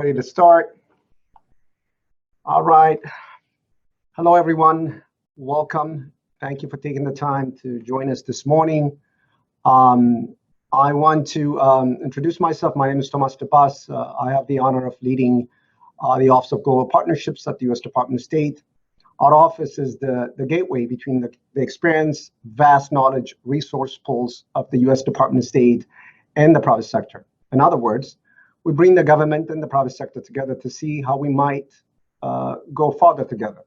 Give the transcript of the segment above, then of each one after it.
Ready to start? All right. Hello, everyone. Welcome. Thank you for taking the time to join us this morning. I want to introduce myself. My name is Tomas Depas. I have the honor of leading the Office of Global Partnerships at the U.S. Department of State. Our office is the gateway between the experience, vast knowledge, resource pools of the U.S. Department of State and the private sector. In other words, we bring the government and the private sector together to see how we might go farther together.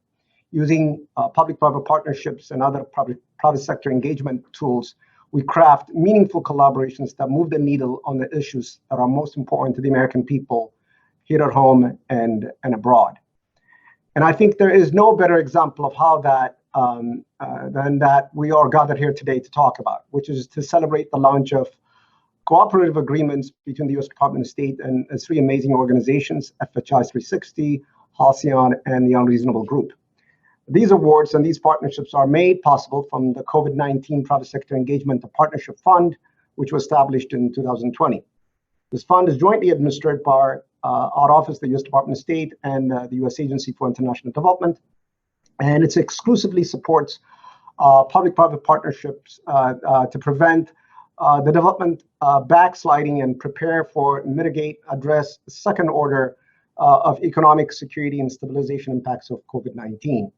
Using public-private partnerships and other private sector engagement tools, we craft meaningful collaborations that move the needle on the issues that are most important to the American people here at home and abroad. And I think there is no better example of how that than that we are gathered here today to talk about, which is to celebrate the launch of cooperative agreements between the U.S. Department of State and three amazing organizations, FHI 360, Halcyon, and the Unreasonable Group. These awards and these partnerships are made possible from the COVID-19 Private Sector Engagement Partnership Fund, which was established in 2020. This fund is jointly administered by our office, the U.S. Department of State, and the U.S. Agency for International Development, and it exclusively supports public-private partnerships to prevent the development backsliding and prepare for, mitigate, address second order of economic security and stabilization impacts of COVID-19.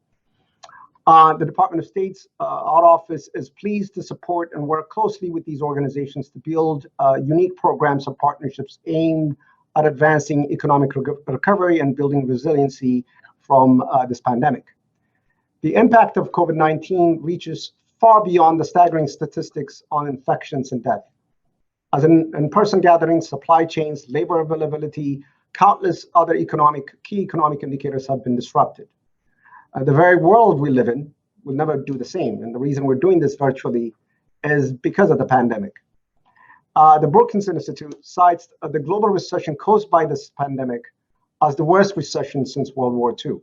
The Department of State's, our office is pleased to support and work closely with these organizations to build unique programs and partnerships aimed at advancing economic recovery and building resiliency from this pandemic. The impact of COVID-19 reaches far beyond the staggering statistics on infections and death. As in-person gatherings, supply chains, labor availability, countless other key economic indicators have been disrupted. The very world we live in will never do the same. And the reason we're doing this virtually is because of the pandemic. The Brookings Institute cites the global recession caused by this pandemic as the worst recession since World War II.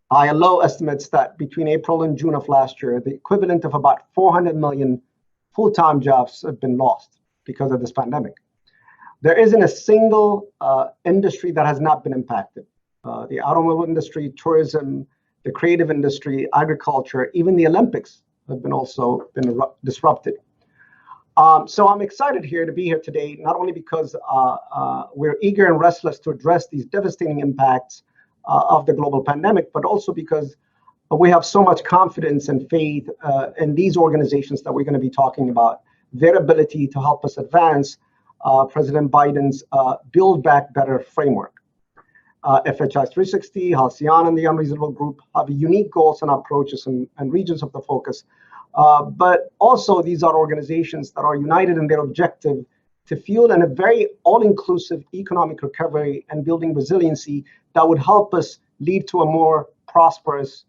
ILO estimates that between April and June of last year, the equivalent of about 400 million full-time jobs have been lost because of this pandemic. There isn't a single industry that has not been impacted. The automobile industry, tourism, the creative industry, agriculture, even the Olympics have also been disrupted. So I'm excited to be here today, not only because we're eager and restless to address these devastating impacts of the global pandemic, but also because we have so much confidence and faith in these organizations that we're going to be talking about, their ability to help us advance President Biden's Build Back Better framework. FHI 360, Halcyon, and the Unreasonable Group have unique goals and approaches and regions of the focus. But also these are organizations that are united in their objective to fuel in a very all-inclusive economic recovery and building resiliency that would help us lead to a more prosperous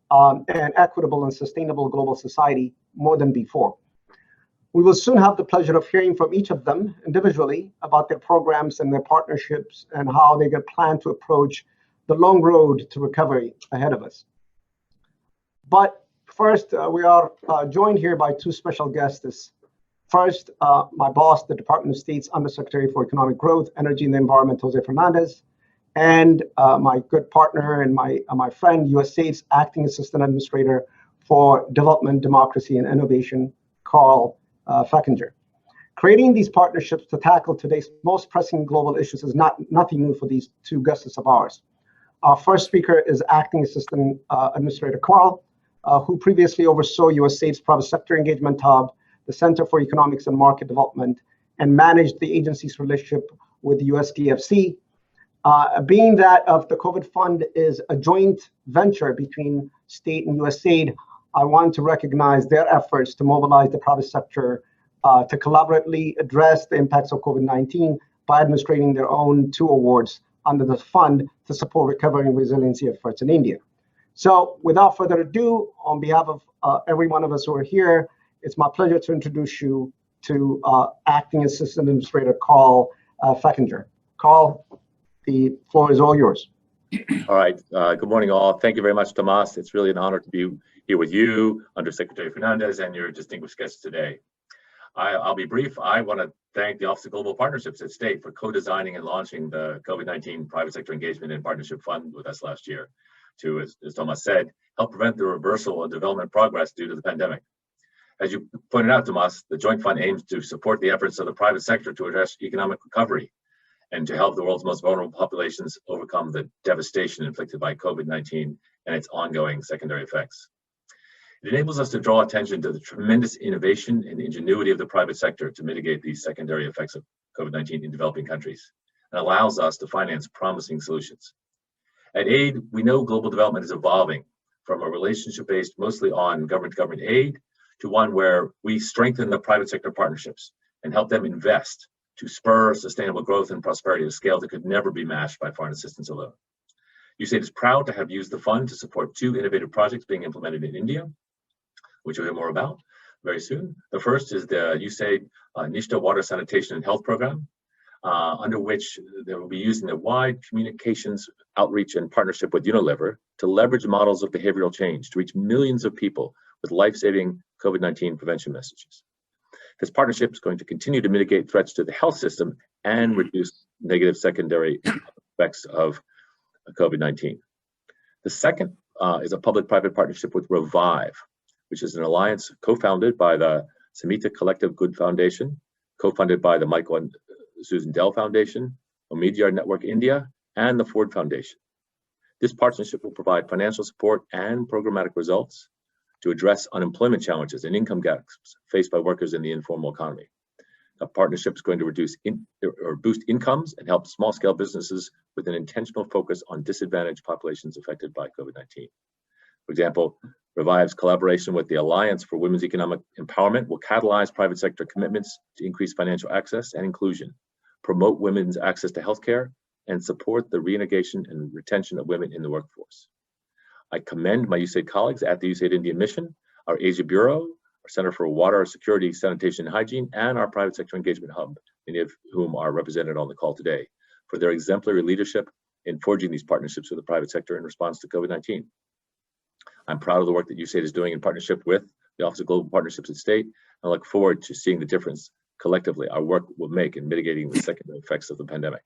and equitable and sustainable global society more than before. We will soon have the pleasure of hearing from each of them individually about their programs and their partnerships and how they plan to approach the long road to recovery ahead of us. But first, we are joined here by two special guests. First, my boss, the Department of State's Undersecretary for Economic Growth, Energy and the Environment, Jose Fernandez, and my good partner and my friend, USAID's Acting Assistant Administrator for Development, Democracy, and Innovation, Carl Feckinger. Creating these partnerships to tackle today's most pressing global issues is nothing new for these two guests of ours. Our first speaker is Acting Assistant Administrator Carl, who previously oversaw USAID's Private Sector Engagement Hub, the Center for Economics and Market Development, and managed the agency's relationship with the USDFC. Being that of the COVID Fund is a joint venture between state and USAID, I want to recognize their efforts to mobilize the private sector to collaboratively address the impacts of COVID-19 by administrating their own two awards under the fund to support recovery and resiliency efforts in India. So without further ado, on behalf of every one of us who are here, it's my pleasure to introduce you to Acting Assistant Administrator Carl Feckinger. Carl, the floor is all yours. All right. Good morning, all. Thank you very much, Tomas. It's really an honor to be here with you, Undersecretary Fernandez, and your distinguished guests today. I'll be brief. I want to thank the Office of Global Partnerships at State for co-designing and launching the COVID-19 Private Sector Engagement and Partnership Fund with us last year to, as Tomas said, help prevent the reversal of development progress due to the pandemic. As you pointed out, Tomas, the joint fund aims to support the efforts of the private sector to address economic recovery and to help the world's most vulnerable populations overcome the devastation inflicted by COVID-19 and its ongoing secondary effects. It enables us to draw attention to the tremendous innovation and ingenuity of the private sector to mitigate these secondary effects of COVID-19 in developing countries, and allows us to finance promising solutions. At AID, we know global development is evolving from a relationship based mostly on government-to-government aid to one where we strengthen the private sector partnerships and help them invest to spur sustainable growth and prosperity at a scale that could never be matched by foreign assistance alone. USAID is proud to have used the fund to support 2 innovative projects being implemented in India, which we'll hear more about very soon. The first is the USAID Nishta Water Sanitation and Health Program, under which they will be using the wide communications outreach and partnership with Unilever to leverage models of behavioral change to reach millions of people with life-saving COVID-19 prevention messages. This partnership is going to continue to mitigate threats to the health system and reduce negative secondary effects of COVID-19. The second is a public-private partnership with Revive, which is an alliance co-founded by the Samhita Collective Good Foundation, co-funded by the Michael and Susan Dell Foundation, Omidyar Network India, and the Ford Foundation. This partnership will provide financial support and programmatic results to address unemployment challenges and income gaps faced by workers in the informal economy. The partnership is going to boost incomes and help small-scale businesses with an intentional focus on disadvantaged populations affected by COVID-19. For example, Revive's collaboration with the Alliance for Women's Economic Empowerment will catalyze private sector commitments to increase financial access and inclusion, promote women's access to healthcare, and support the reintegration and retention of women in the workforce. I commend my USAID colleagues at the USAID India Mission, our Asia Bureau, our Center for Water Security, Sanitation, and Hygiene, and our Private Sector Engagement Hub, many of whom are represented on the call today, for their exemplary leadership in forging these partnerships with the private sector in response to COVID-19. I'm proud of the work that USAID is doing in partnership with the Office of Global Partnerships at State, and I look forward to seeing the difference collectively our work will make in mitigating the secondary effects of the pandemic.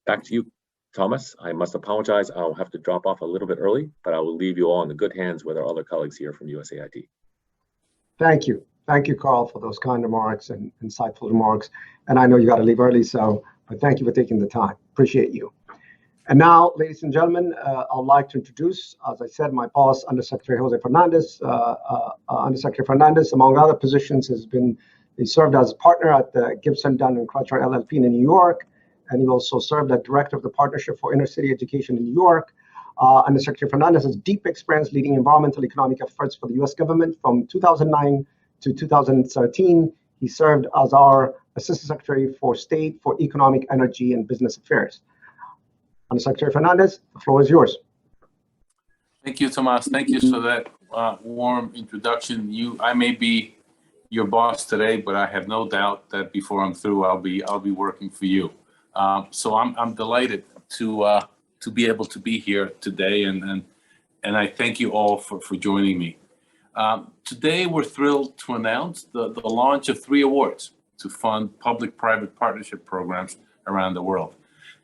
Back to you, Thomas. I must apologize. I'll have to drop off a little bit early, but I will leave you all in the good hands with our other colleagues here from USAID. Thank you. Thank you, Carl, for those kind remarks and insightful remarks. And I know you got to leave early, but thank you for taking the time. Appreciate you. And now, ladies and gentlemen, I'd like to introduce, as I said, my boss, Undersecretary Jose Fernandez. Undersecretary Fernandez, among other positions, he served as a partner at the Gibson, Dunn & Crutcher LLP in New York, and he also served as director of the Partnership for Inner City Education in New York. Undersecretary Fernandez has deep experience leading environmental economic efforts for the U.S. government. From 2009 to 2013, he served as our Assistant Secretary for State for Economic, Energy, and Business Affairs. Undersecretary Fernandez, the floor is yours. Thank you, Tomas. Thank you for that warm introduction. I may be your boss today, but I have no doubt that before I'm through, I'll be working for you. So I'm delighted to be able to be here today, and I thank you all for joining me. Today, we're thrilled to announce the launch of 3 awards to fund public-private partnership programs around the world.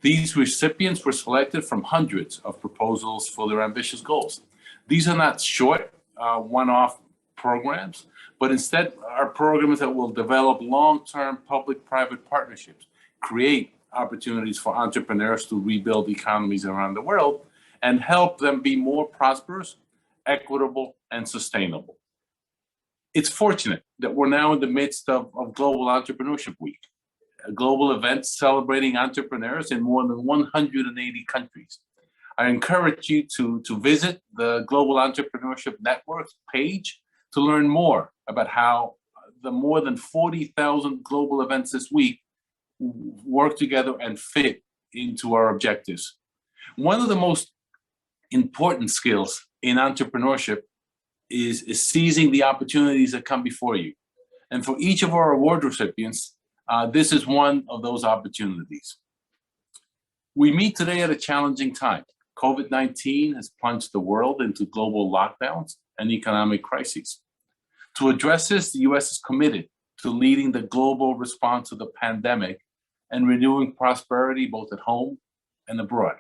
These recipients were selected from hundreds of proposals for their ambitious goals. These are not short, one-off programs, but instead are programs that will develop long-term public-private partnerships, create opportunities for entrepreneurs to rebuild economies around the world, and help them be more prosperous, equitable, and sustainable. It's fortunate that we're now in the midst of Global Entrepreneurship Week, a global event celebrating entrepreneurs in more than 180 countries. I encourage you to visit the Global Entrepreneurship Network page to learn more about how the more than 40,000 global events this week work together and fit into our objectives. One of the most important skills in entrepreneurship is seizing the opportunities that come before you. And for each of our award recipients, this is one of those opportunities. We meet today at a challenging time. COVID-19 has plunged the world into global lockdowns and economic crises. To address this, the U.S. is committed to leading the global response to the pandemic and renewing prosperity both at home and abroad.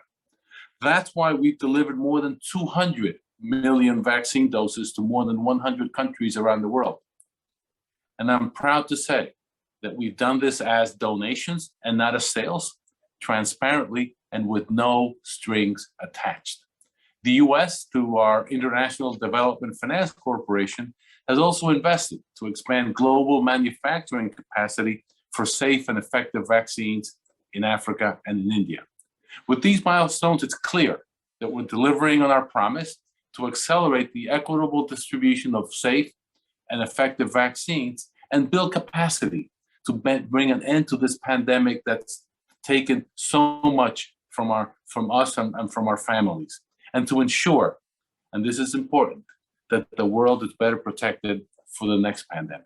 That's why we've delivered more than 200 million vaccine doses to more than 100 countries around the world. And I'm proud to say that we've done this as donations and not as sales, transparently and with no strings attached. The US, through our International Development Finance Corporation, has also invested to expand global manufacturing capacity for safe and effective vaccines in Africa and in India. With these milestones, it's clear that we're delivering on our promise to accelerate the equitable distribution of safe and effective vaccines and build capacity to bring an end to this pandemic that's taken so much from us and from our families, and to ensure, and this is important, that the world is better protected for the next pandemic.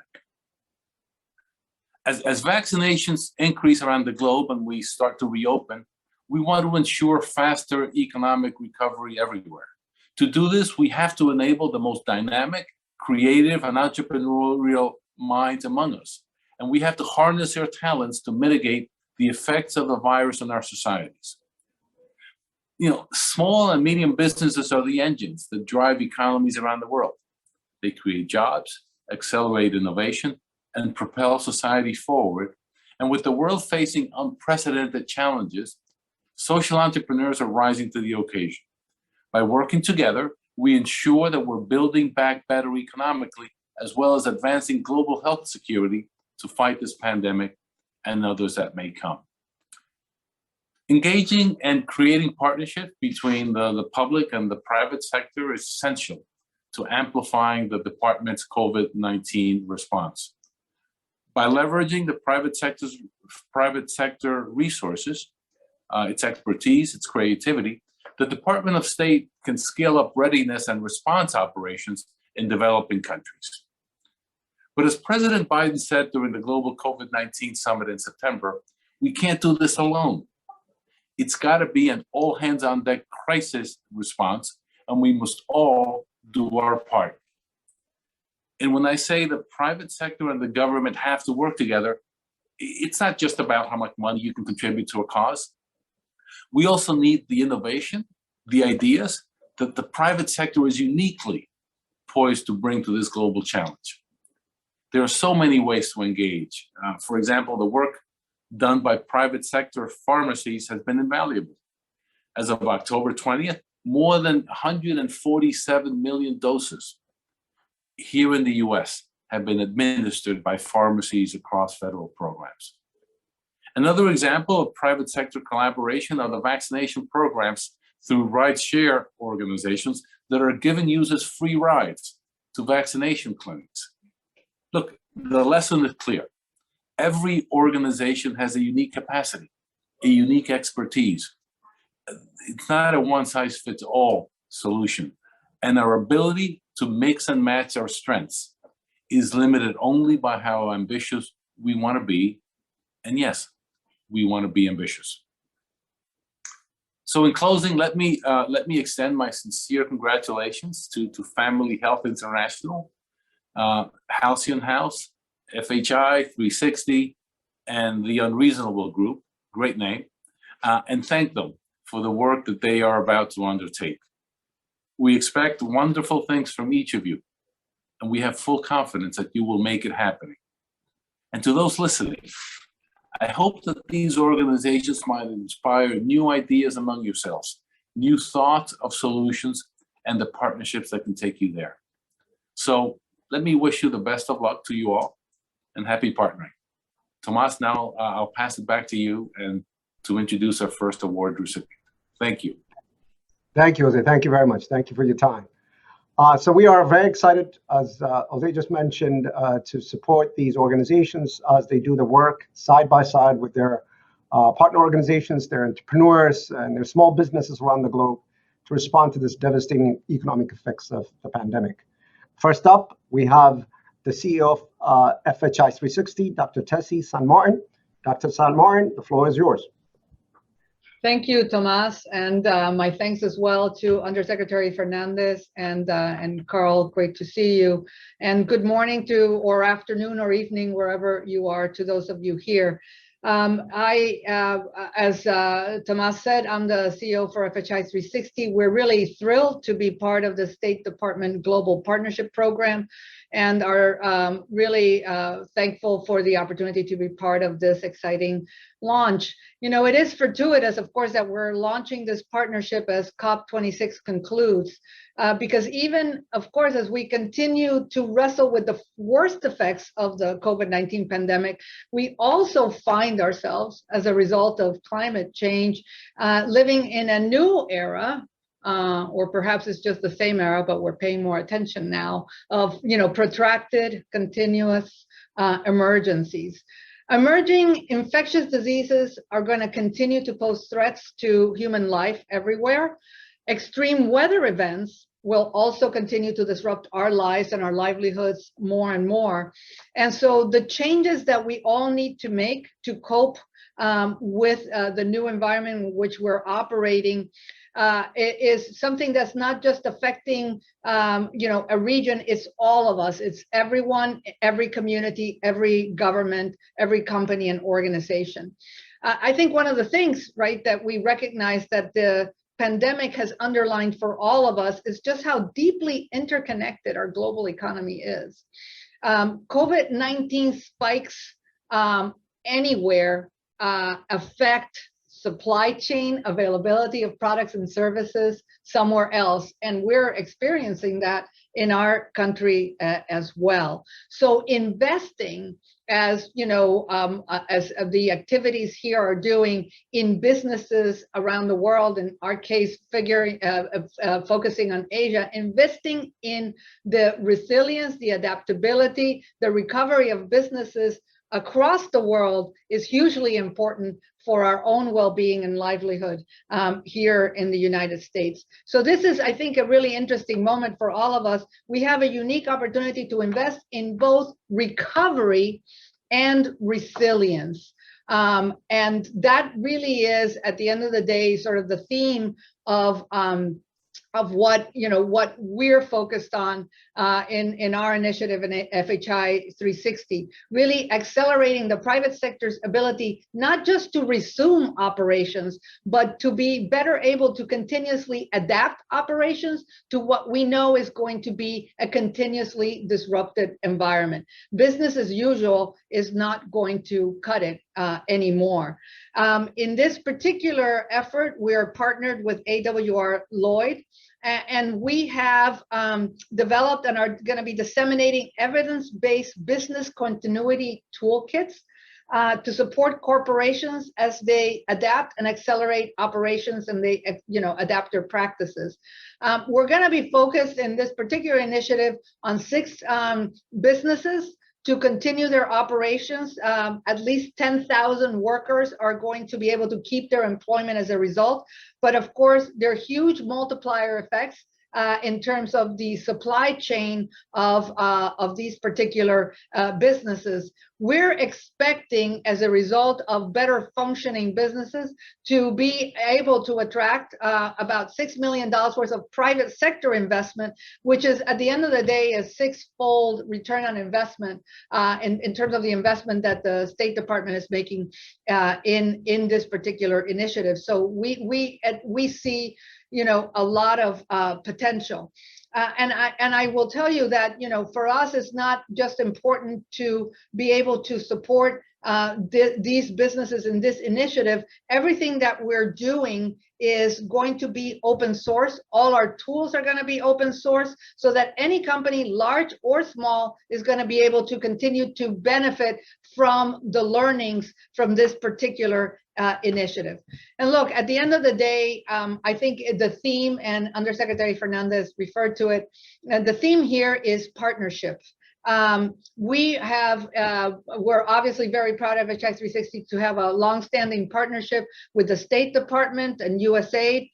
As vaccinations increase around the globe and we start to reopen, we want to ensure faster economic recovery everywhere. To do this, we have to enable the most dynamic, creative, and entrepreneurial minds among us. And we have to harness their talents to mitigate the effects of the virus on our societies. Small and medium businesses are the engines that drive economies around the world. They create jobs, accelerate innovation, and propel society forward. And with the world facing unprecedented challenges, social entrepreneurs are rising to the occasion. By working together, we ensure that we're building back better economically, as well as advancing global health security to fight this pandemic and others that may come. Engaging and creating partnership between the public and the private sector is essential to amplifying the department's COVID-19 response. By leveraging the private sector resources, its expertise, its creativity, the Department of State can scale up readiness and response operations in developing countries. But as President Biden said during the global COVID-19 summit in September, we can't do this alone. It's got to be an all-hands-on-deck crisis response, and we must all do our part. And when I say the private sector and the government have to work together, it's not just about how much money you can contribute to a cause. We also need the innovation, the ideas that the private sector is uniquely poised to bring to this global challenge. There are so many ways to engage. For example, the work done by private sector pharmacies has been invaluable. As of October 20th, more than 147 million doses here in the US have been administered by pharmacies across federal programs. Another example of private sector collaboration are the vaccination programs through ride-share organizations that are giving users free rides to vaccination clinics. Look, the lesson is clear. Every organization has a unique capacity, a unique expertise. It's not a one-size-fits-all solution. And our ability to mix and match our strengths is limited only by how ambitious we want to be. And yes, we want to be ambitious. So in closing, let me extend my sincere congratulations to Family Health International, Halcyon House, FHI 360, and the Unreasonable Group, great name, and thank them for the work that they are about to undertake. We expect wonderful things from each of you, and we have full confidence that you will make it happen. And to those listening, I hope that these organizations might inspire new ideas among yourselves, new thoughts of solutions, and the partnerships that can take you there. So let me wish you the best of luck to you all, and happy partnering. Tomas, now I'll pass it back to you and to introduce our first award recipient. Thank you. Thank you, Jose. Thank you very much. Thank you for your time. So we are very excited, as Jose just mentioned, to support these organizations as they do the work side by side with their partner organizations, their entrepreneurs, and their small businesses around the globe to respond to this devastating economic effects of the pandemic. First up, we have the CEO of FHI 360, Dr. Tessie San Martin. Dr. San Martin, the floor is yours. Thank you, Tomas, and my thanks as well to Undersecretary Fernandez and Carl. Great to see you, and good morning to, or afternoon or evening, wherever you are, to those of you here. As Tomas said, I'm the CEO for FHI 360. We're really thrilled to be part of the State Department Global Partnership Program, and are really thankful for the opportunity to be part of this exciting launch. You know, it is fortuitous, of course, that we're launching this partnership as COP26 concludes, because even, of course, as we continue to wrestle with the worst effects of the COVID-19 pandemic, we also find ourselves, as a result of climate change, living in a new era, or perhaps it's just the same era, but we're paying more attention now, of, you know, protracted, continuous emergencies. Emerging infectious diseases are going to continue to pose threats to human life everywhere. Extreme weather events will also continue to disrupt our lives and our livelihoods more and more. And so the changes that we all need to make to cope with the new environment in which we're operating is something that's not just affecting you know, a region. It's all of us. It's everyone, every community, every government, every company and organization. I think one of the things, right, that we recognize that the pandemic has underlined for all of us is just how deeply interconnected our global economy is. COVID-19 spikes anywhere affect supply chain availability of products and services somewhere else, and we're experiencing that in our country as well. So investing, as you know, as the activities here are doing in businesses around the world, in our case, focusing on Asia, investing in the resilience, the adaptability, the recovery of businesses across the world is hugely important for our own well-being and livelihood here in the United States. So this is, I think, a really interesting moment for all of us. We have a unique opportunity to invest in both recovery and resilience. And that really is, at the end of the day, sort of the theme of what, you know, what we're focused on in our initiative in FHI 360, really accelerating the private sector's ability not just to resume operations, but to be better able to continuously adapt operations to what we know is going to be a continuously disrupted environment. Business as usual is not going to cut it anymore. In this particular effort, we are partnered with AWR Lloyd, and we have developed and are going to be disseminating evidence-based business continuity toolkits to support corporations as they adapt and accelerate operations, and they, you know, adapt their practices. We're going to be focused in this particular initiative on 6 businesses to continue their operations. At least 10,000 workers are going to be able to keep their employment as a result. But of course, there are huge multiplier effects in terms of the supply chain of these particular businesses. We're expecting, as a result of better functioning businesses, to be able to attract about $6 million worth of private sector investment, which is, at the end of the day, a 6-fold return on investment in terms of the investment that the State Department is making in this particular initiative. So we see, you know, a lot of potential. And I will tell you that, you know, for us, it's not just important to be able to support these businesses in this initiative. Everything that we're doing is going to be open source. All our tools are going to be open source, so that any company, large or small, is going to be able to continue to benefit from the learnings from this particular initiative. And look, at the end of the day, I think the theme, and Undersecretary Fernandez referred to it, the theme here is partnership. We're obviously very proud of FHI 360 to have a long-standing partnership with the State Department and USAID.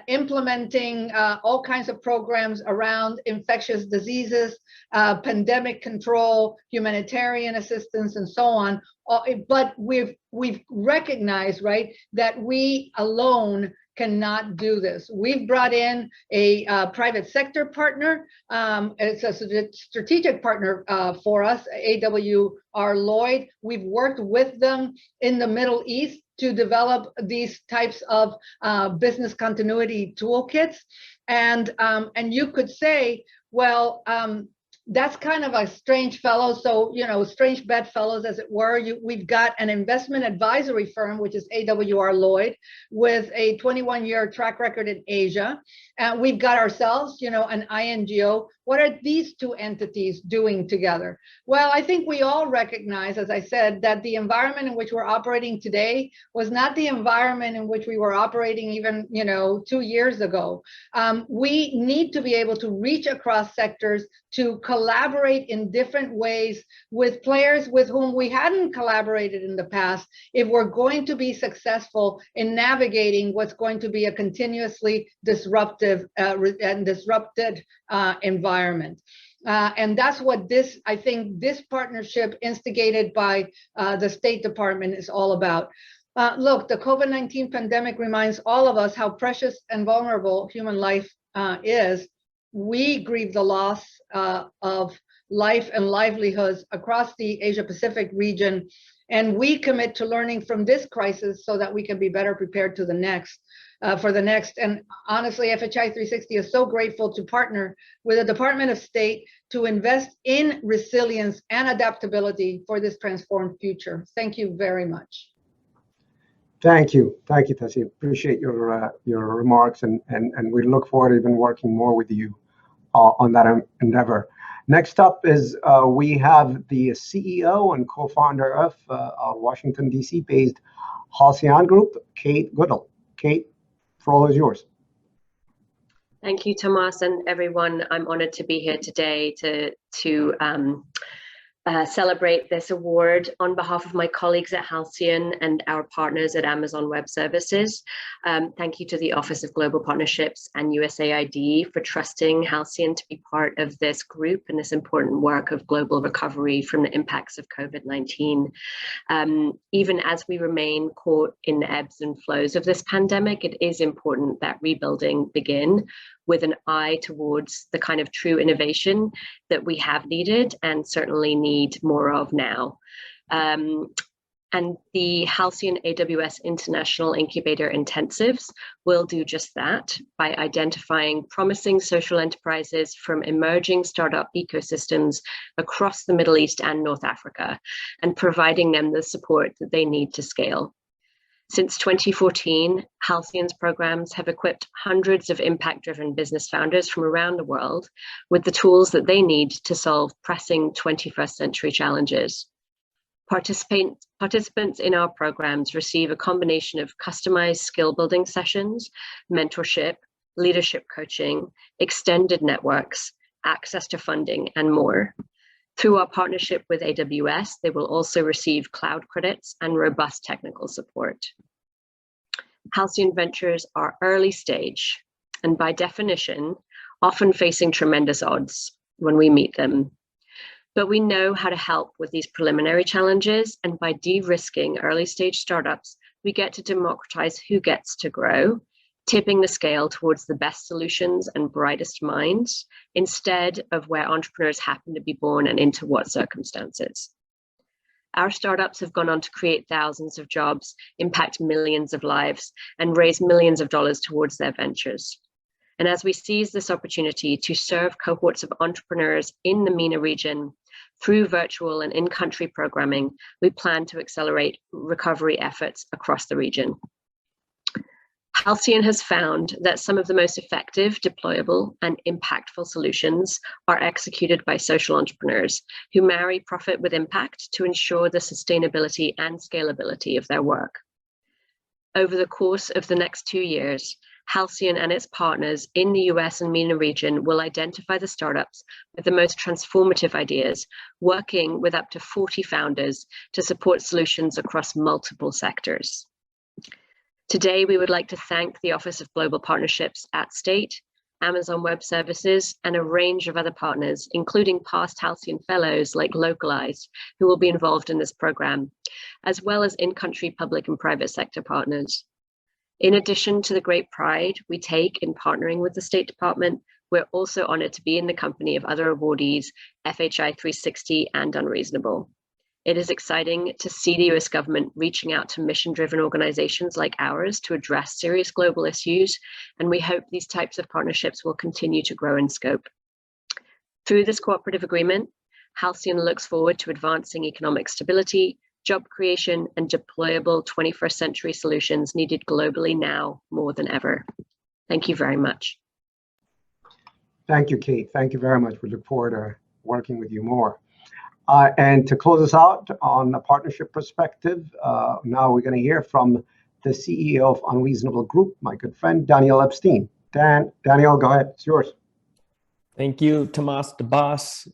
implementing all kinds of programs around infectious diseases, pandemic control, humanitarian assistance, and so on. But we've recognized, right, that we alone cannot do this. We've brought in a private sector partner. It's a strategic partner for us, AWR Lloyd. We've worked with them in the Middle East to develop these types of business continuity toolkits. And you could say, well, that's kind of a strange fellow. So, you know, strange bedfellows, as it were. We've got an investment advisory firm, which is AWR Lloyd, with a 21-year track record in Asia. We've got ourselves, you know, an INGO. What are these two entities doing together? Well, I think we all recognize, as I said, that the environment in which we're operating today was not the environment in which we were operating even, you know, 2 years ago. We need to be able to reach across sectors, to collaborate in different ways with players with whom we hadn't collaborated in the past, if we're going to be successful in navigating what's going to be a continuously disruptive and disrupted environment. And that's what this, I think, this partnership instigated by the State Department is all about. Look, the COVID-19 pandemic reminds all of us how precious and vulnerable human life is. We grieve the loss of life and livelihoods across the Asia-Pacific region, and we commit to learning from this crisis so that we can be better prepared to the next. For the next. And honestly, FHI 360 is so grateful to partner with the Department of State to invest in resilience and adaptability for this transformed future. Thank you very much. Thank you, Tessie. Appreciate your remarks, and we look forward to even working more with you on that endeavor. Next up is we have the CEO and co-founder of Washington D.C. based Halcyon Group, Kate Goodall. Kate, the floor is yours. Thank you, Tomas, and everyone. I'm honored to be here today to celebrate this award on behalf of my colleagues at Halcyon and our partners at Amazon Web Services. Thank you to the Office of Global Partnerships and USAID for trusting Halcyon to be part of this group and this important work of global recovery from the impacts of COVID-19. Even as we remain caught in the ebbs and flows of this pandemic, it is important that rebuilding begin with an eye towards the kind of true innovation that we have needed and certainly need more of now. And the Halcyon AWS International Incubator Intensives will do just that by identifying promising social enterprises from emerging startup ecosystems across the Middle East and North Africa, and providing them the support that they need to scale. Since 2014, Halcyon's programs have equipped hundreds of impact-driven business founders from around the world with the tools that they need to solve pressing 21st century challenges. Participants in our programs receive a combination of customized skill building sessions, mentorship, leadership coaching, extended networks, access to funding, and more. Through our partnership with AWS, they will also receive cloud credits and robust technical support. Halcyon Ventures are early stage, and by definition, often facing tremendous odds when we meet them. But we know how to help with these preliminary challenges, and by de-risking early stage startups, we get to democratize who gets to grow, tipping the scale towards the best solutions and brightest minds, instead of where entrepreneurs happen to be born and into what circumstances. Our startups have gone on to create thousands of jobs, impact millions of lives, and raise millions of dollars towards their ventures. And as we seize this opportunity to serve cohorts of entrepreneurs in the MENA region through virtual and in-country programming, we plan to accelerate recovery efforts across the region. Halcyon has found that some of the most effective, deployable, and impactful solutions are executed by social entrepreneurs who marry profit with impact to ensure the sustainability and scalability of their work. Over the course of the next 2 years, Halcyon and its partners in the US and MENA region will identify the startups with the most transformative ideas, working with up to 40 founders to support solutions across multiple sectors. Today, we would like to thank the Office of Global Partnerships at State, Amazon Web Services, and a range of other partners, including past Halcyon Fellows like Localized, who will be involved in this program, as well as in-country public and private sector partners. In addition to the great pride we take in partnering with the State Department, we're also honored to be in the company of other awardees, FHI 360 and Unreasonable. It is exciting to see the US government reaching out to mission-driven organizations like ours to address serious global issues, and we hope these types of partnerships will continue to grow in scope. Through this cooperative agreement, Halcyon looks forward to advancing economic stability, job creation, and deployable 21st century solutions needed globally now more than ever. Thank you very much. Thank you, Kate. Thank you very much. We look forward to working with you more. And to close us out on a partnership perspective, now we're going to hear from the CEO of Unreasonable Group, my good friend, Daniel Epstein. Daniel, go ahead. It's yours. Thank you, Tomas de Boss.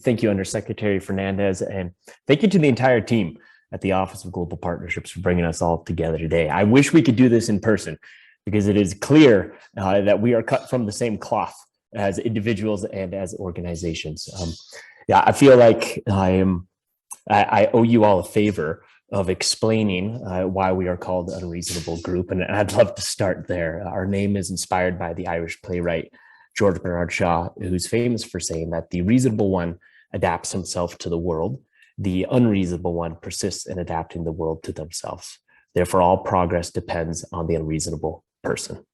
Thank you, Undersecretary Fernandez, and thank you to the entire team at the Office of Global Partnerships for bringing us all together today. I wish we could do this in person because it is clear that we are cut from the same cloth as individuals and as organizations. Yeah, I feel like I owe you all a favor of explaining why we are called Unreasonable Group, and I'd love to start there. Our name is inspired by the Irish playwright George Bernard Shaw, who's famous for saying that the reasonable one adapts himself to the world, the unreasonable one persists in adapting the world to themselves. Therefore, all progress depends on the unreasonable person.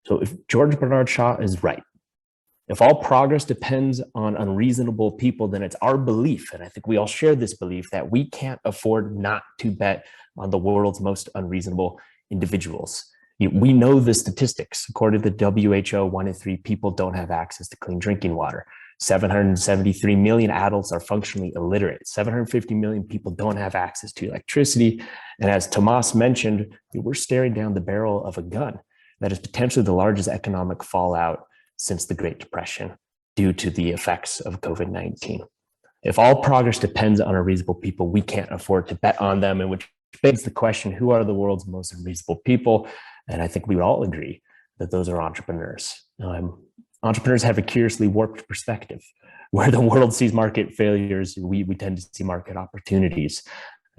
So if George Bernard Shaw is right, if all progress depends on unreasonable people, then it's our belief, and I think we all share this belief, that we can't afford not to bet on the world's most unreasonable individuals. We know the statistics. According to the WHO, 1 in 3 people don't have access to clean drinking water. 773 million adults are functionally illiterate. 750 million people don't have access to electricity. And as Tomas mentioned, we're staring down the barrel of a gun that is potentially the largest economic fallout since the Great Depression due to the effects of COVID-19. If all progress depends on unreasonable people, we can't afford to bet on them, and which begs the question, who are the world's most unreasonable people? And I think we would all agree that those are entrepreneurs. Entrepreneurs have a curiously warped perspective. Where the world sees market failures, we tend to see market opportunities.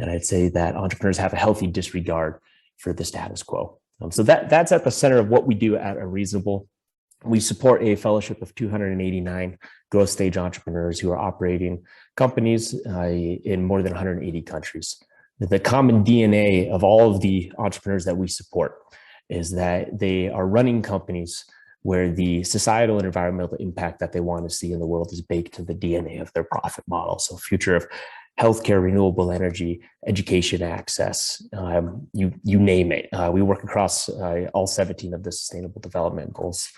And I'd say that entrepreneurs have a healthy disregard for the status quo. So that's at the center of what we do at Unreasonable. We support a fellowship of 289 growth stage entrepreneurs who are operating companies in more than 180 countries. The common DNA of all of the entrepreneurs that we support is that they are running companies where the societal and environmental impact that they want to see in the world is baked into the DNA of their profit model. So future of healthcare, renewable energy, education access, you name it. We work across all 17 of the Sustainable Development Goals.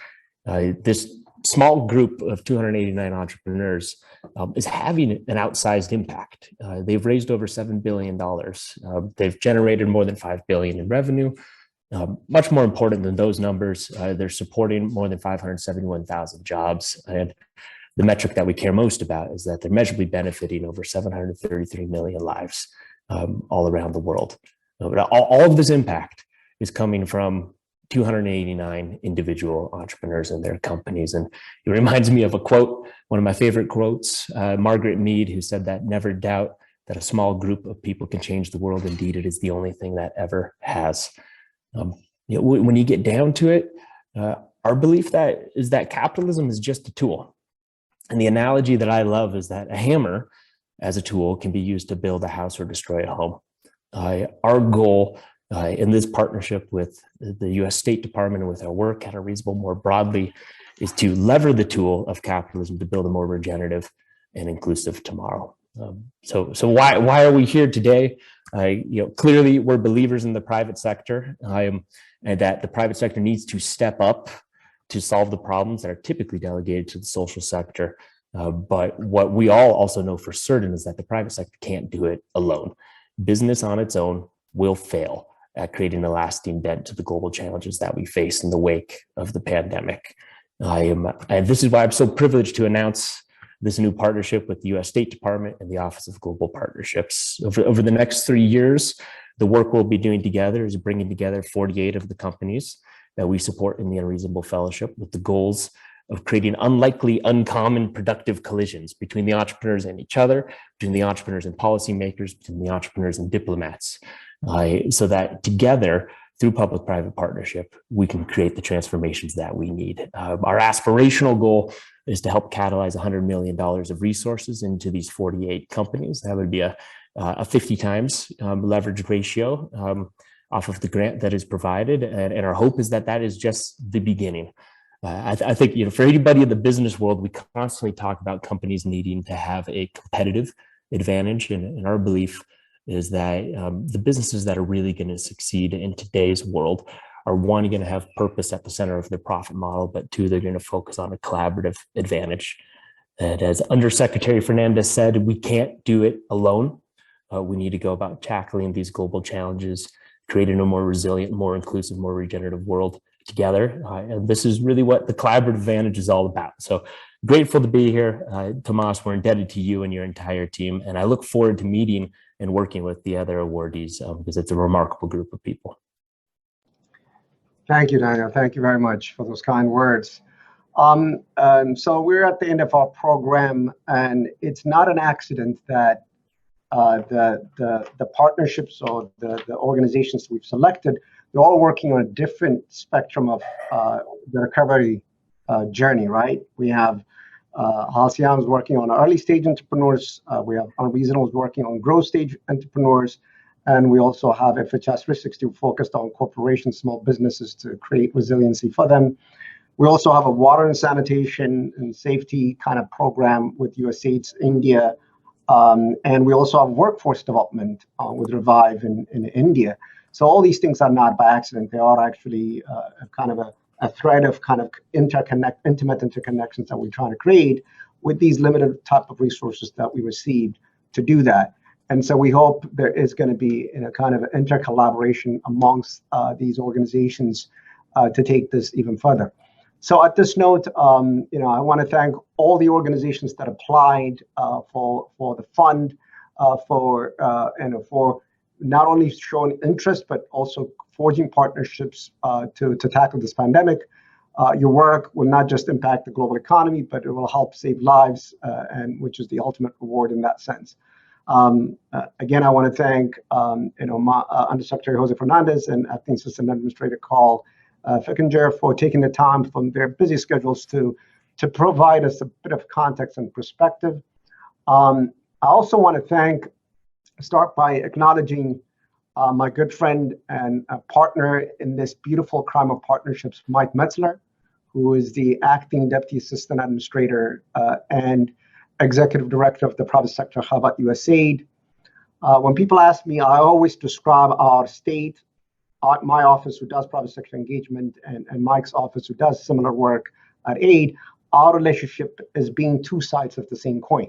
This small group of 289 entrepreneurs is having an outsized impact. They've raised over $7 billion. They've generated more than $5 billion in revenue. Much more important than those numbers, they're supporting more than 571,000 jobs. And the metric that we care most about is that they're measurably benefiting over 733 million lives all around the world. All of this impact is coming from 289 individual entrepreneurs and their companies. And it reminds me of a quote, one of my favorite quotes, Margaret Mead, who said that never doubt that a small group of people can change the world. Indeed, it is the only thing that ever has. When you get down to it, our belief is that capitalism is just a tool. And the analogy that I love is that a hammer as a tool can be used to build a house or destroy a home. Our goal in this partnership with the US State Department and with our work at Unreasonable more broadly is to lever the tool of capitalism to build a more regenerative and inclusive tomorrow. So why are we here today? Clearly we're believers in the private sector and that the private sector needs to step up to solve the problems that are typically delegated to the social sector. But what we all also know for certain is that the private sector can't do it alone. Business on its own will fail at creating a lasting dent to the global challenges that we face in the wake of the pandemic. And this is why I'm so privileged to announce this new partnership with the US State Department and the Office of Global Partnerships. Over the next 3 years, The work we'll be doing together is bringing together 48 of the companies that we support in the Unreasonable Fellowship with the goals of creating unlikely, uncommon, productive collisions between the entrepreneurs and each other, between the entrepreneurs and policymakers, between the entrepreneurs and diplomats, so that together, through public-private partnership, we can create the transformations that we need. Our aspirational goal is to help catalyze $100 million of resources into these 48 companies. That would be a 50 times leverage ratio off of the grant that is provided. And our hope is that that is just the beginning. I think, you know, for anybody in the business world, we constantly talk about companies needing to have a competitive advantage. And our belief is that the businesses that are really going to succeed in today's world are, one, going to have purpose at the center of their profit model, but two, they're going to focus on a collaborative advantage. And as Undersecretary Fernandez said, we can't do it alone. We need to go about tackling these global challenges, creating a more resilient, more inclusive, more regenerative world together. And this is really what the collaborative advantage is all about. So grateful to be here. Tomas, we're indebted to you and your entire team. And I look forward to meeting and working with the other awardees because it's a remarkable group of people. Thank you, Daniel. Thank you very much for those kind words. So we're at the end of our program, and it's not an accident that the partnerships or the organizations we've selected, they're all working on a different spectrum of the recovery journey, right? We have Halcyon is working on early stage entrepreneurs. We have Unreasonable is working on growth stage entrepreneurs. And we also have FHS 360 focused on corporations, small businesses to create resiliency for them. We also have a water and sanitation and safety kind of program with USAID's India. And we also have workforce development with Revive in India. So all these things are not by accident. They are actually kind of a thread of kind of intimate interconnections that we're trying to create with these limited type of resources that we received to do that. And so we hope there is going to be a kind of intercollaboration amongst these organizations to take this even further. So at this note, you know, I want to thank all the organizations that applied for the fund, for not only showing interest but also forging partnerships to tackle this pandemic. Your work will not just impact the global economy, but it will help save lives, and which is the ultimate reward in that sense. Again, I want to thank Undersecretary Jose Fernandez and Acting Assistant Administrator Carl Feckinger for taking the time from their busy schedules to provide us a bit of context and perspective. I also want to start by acknowledging my good friend and a partner in this beautiful crime of partnerships, Mike Metzler, who is the Acting Deputy Assistant Administrator and Executive Director of the Private Sector Hub at USAID. When people ask me, I always describe our state, my office who does private sector engagement, and Mike's office who does similar work at AID, our relationship as being two sides of the same coin.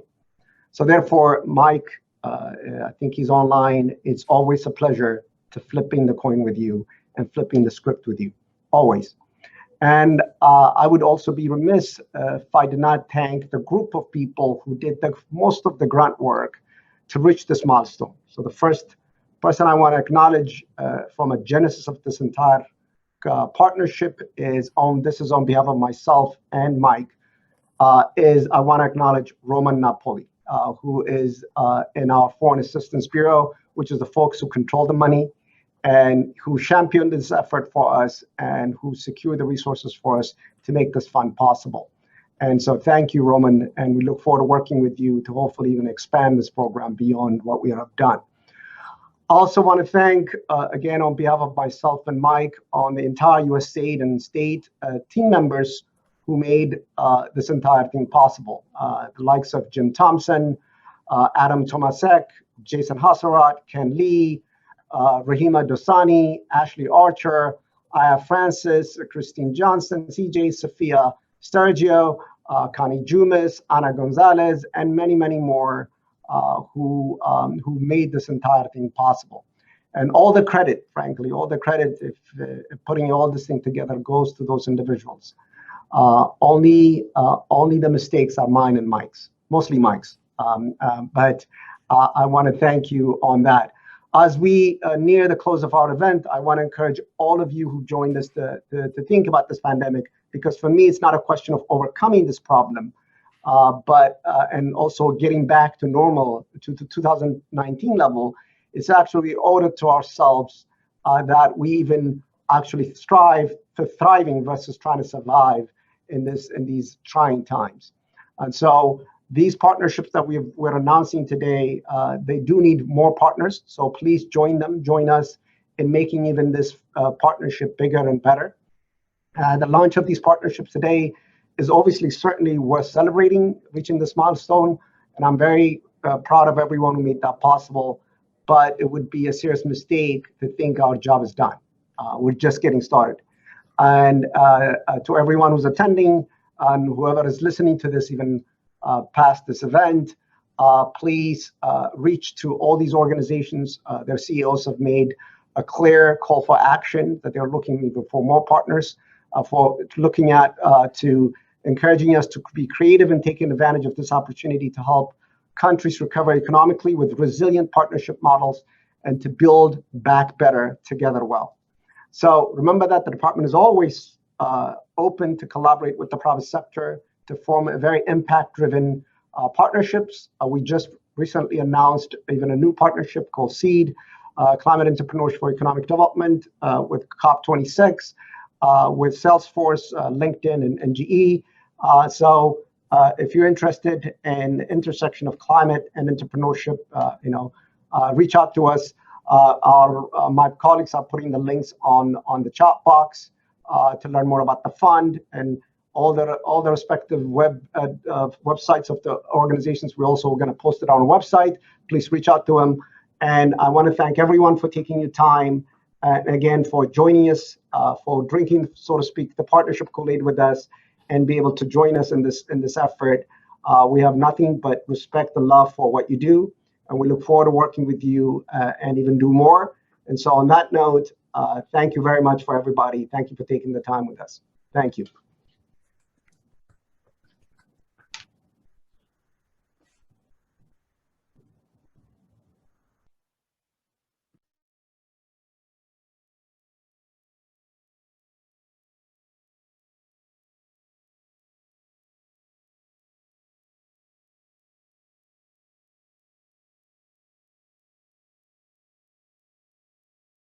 So therefore, Mike, I think he's online. It's always a pleasure to flipping the coin with you and flipping the script with you, always. And I would also be remiss if I did not thank the group of people who did most of the grunt work to reach this milestone. So the first person I want to acknowledge from a genesis of this entire partnership is on behalf of myself and Mike, is I want to acknowledge Roman Napoli, who is in our Foreign Assistance Bureau, which is the folks who control the money and who championed this effort for us and who secured the resources for us to make this fund possible. And so thank you, Roman, and we look forward to working with you to hopefully even expand this program beyond what we have done. I also want to thank, again, on behalf of myself and Mike, on the entire USAID and state team members who made this entire thing possible. The likes of Jim Thompson, Adam Tomasek, Jason Hassarat, Ken Lee, Rahima Dosani, Ashley Archer, Aya Francis, Christine Johnson, CJ, Sophia Sturgio, Connie Jumis, Ana Gonzalez, and many, many more who made this entire thing possible. And all the credit, frankly, all the credit if putting all this thing together goes to those individuals. Only the mistakes are mine and Mike's, mostly Mike's. But I want to thank you on that. As we near the close of our event, I want to encourage all of you who joined us to think about this pandemic, because for me, it's not a question of overcoming this problem, and also getting back to normal, to the 2019 level. It's actually owed it to ourselves that we even actually strive for thriving versus trying to survive in these trying times. And so these partnerships that we're announcing today, they do need more partners. So please join us in making even this partnership bigger and better. The launch of these partnerships today is obviously certainly worth celebrating, reaching this milestone. And I'm very proud of everyone who made that possible. But it would be a serious mistake to think our job is done. We're just getting started. And to everyone who's attending and whoever is listening to this even past this event, please reach to all these organizations. Their CEOs have made a clear call for action that they're looking even for more partners, for looking at to encouraging us to be creative and taking advantage of this opportunity to help countries recover economically with resilient partnership models and to build back better together well. So remember that the department is always open to collaborate with the private sector to form a very impact-driven partnerships. We just recently announced even a new partnership called SEED, Climate Entrepreneurs for Economic Development, with COP26, with Salesforce, LinkedIn, and GE. So if you're interested in the intersection of climate and entrepreneurship, reach out to us. My colleagues are putting the links on the chat box to learn more about the fund and all the respective websites of the organizations. We're also going to post it on our website. Please reach out to them. And I want to thank everyone for taking your time, and again, for joining us, for drinking, so to speak, the partnership Kool-Aid with us, and be able to join us in this effort. We have nothing but respect and love for what you do, and we look forward to working with you and even do more. And so on that note, thank you very much for everybody. Thank you for taking the time with us. Thank you.